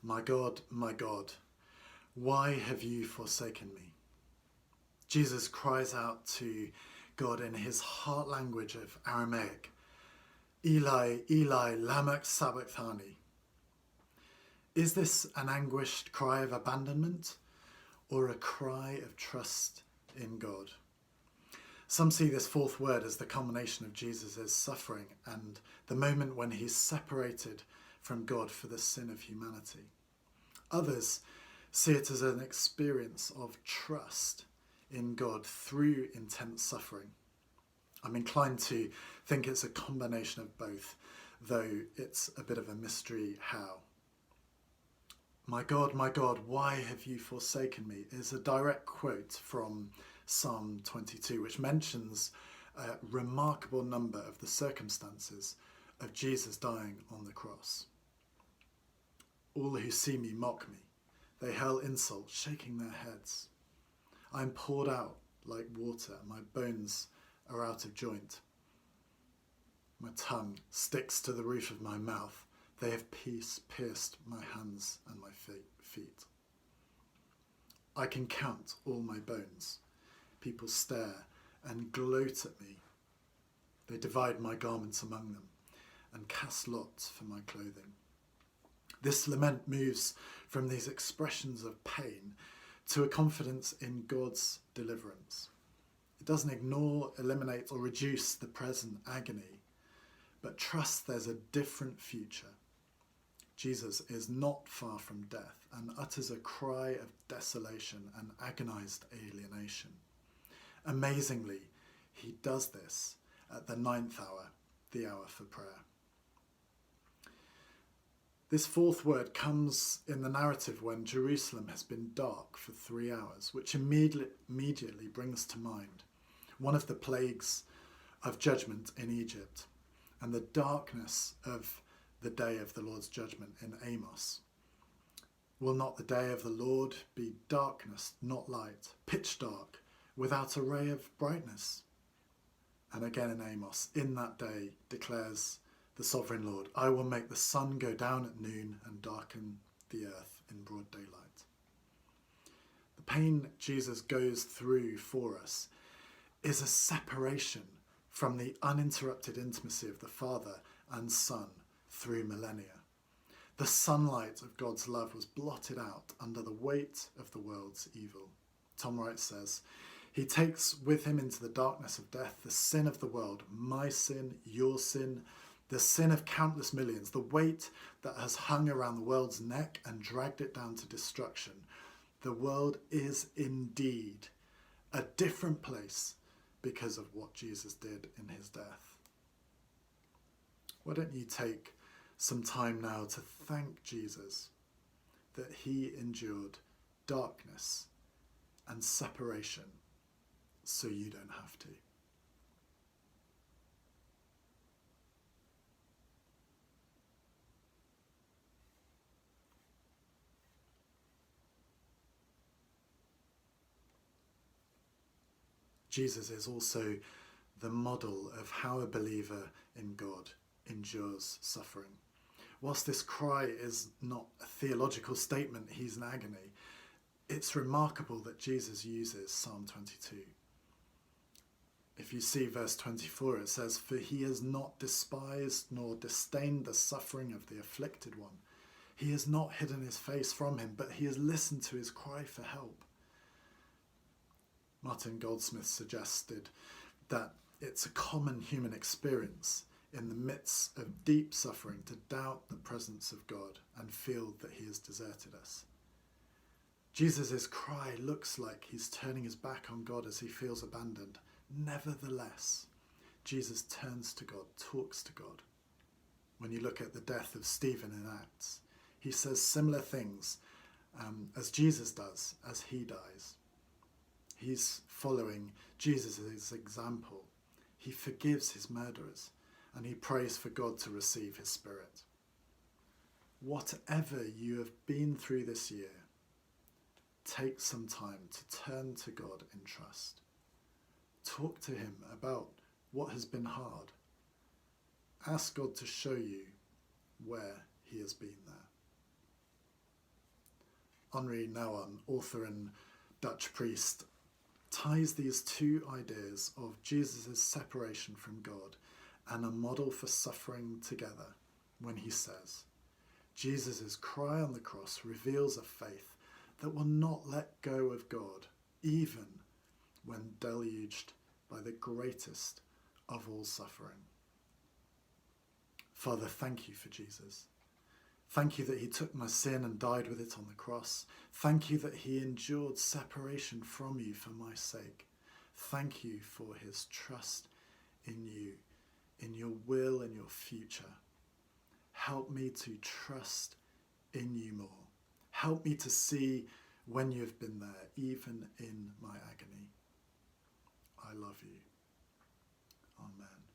my God, why have you forsaken me?" Jesus cries out to God in his heart language of Aramaic, "Eli, Eli, lama sabachthani." Is this an anguished cry of abandonment or a cry of trust in God? Some see this fourth word as the culmination of Jesus' suffering and the moment when he's separated from God for the sin of humanity. Others see it as an experience of trust in God through intense suffering. I'm inclined to think it's a combination of both, though it's a bit of a mystery how. My God, why have you forsaken me?" is a direct quote from Psalm 22, which mentions a remarkable number of the circumstances of Jesus dying on the cross. "All who see me mock me. They hurl insults, shaking their heads. I am poured out like water. My bones are out of joint. My tongue sticks to the roof of my mouth. They have pierced my hands and my feet. I can count all my bones. People stare and gloat at me. They divide my garments among them and cast lots for my clothing." This lament moves from these expressions of pain to a confidence in God's deliverance. It doesn't ignore, eliminate, or reduce the present agony, but trusts there's a different future. Jesus is not far from death and utters a cry of desolation and agonized alienation. Amazingly, he does this at the 9th hour, the hour for prayer. This fourth word comes in the narrative when Jerusalem has been dark for 3 hours, which immediately brings to mind one of the plagues of judgment in Egypt and the darkness of the day of the Lord's judgment in Amos. "Will not the day of the Lord be darkness, not light, pitch dark, without a ray of brightness?" And again in Amos, "In that day, declares the sovereign Lord, I will make the sun go down at noon and darken the earth in broad daylight." The pain Jesus goes through for us is a separation from the uninterrupted intimacy of the Father and Son through millennia. The sunlight of God's love was blotted out under the weight of the world's evil. Tom Wright says, "He takes with him into the darkness of death the sin of the world, my sin, your sin, the sin of countless millions, the weight that has hung around the world's neck and dragged it down to destruction. The world is indeed a different place because of what Jesus did in his death." Why don't you take some time now to thank Jesus that he endured darkness and separation so you don't have to. Jesus is also the model of how a believer in God endures suffering. Whilst this cry is not a theological statement, he's in agony, it's remarkable that Jesus uses Psalm 22. If you see verse 24, it says, "For he has not despised nor disdained the suffering of the afflicted one. He has not hidden his face from him, but he has listened to his cry for help." Martin Goldsmith suggested that it's a common human experience in the midst of deep suffering to doubt the presence of God and feel that he has deserted us. Jesus' cry looks like he's turning his back on God as he feels abandoned. Nevertheless, Jesus turns to God, talks to God. When you look at the death of Stephen in Acts, he says similar things as Jesus does as he dies. He's following Jesus' example. He forgives his murderers and he prays for God to receive his Spirit. Whatever you have been through this year, take some time to turn to God in trust. Talk to him about what has been hard. Ask God to show you where he has been there. Henri Nouwen, author and Dutch priest, ties these two ideas of Jesus' separation from God and a model for suffering together when he says, Jesus' cry on the cross reveals a faith that will not let go of God, even when deluged by the greatest of all suffering. Father, thank you for Jesus. Thank you that he took my sin and died with it on the cross. Thank you that he endured separation from you for my sake. Thank you for his trust in you, in your will and your future. Help me to trust in you more. Help me to see when you have been there, even in my agony. I love you. Amen.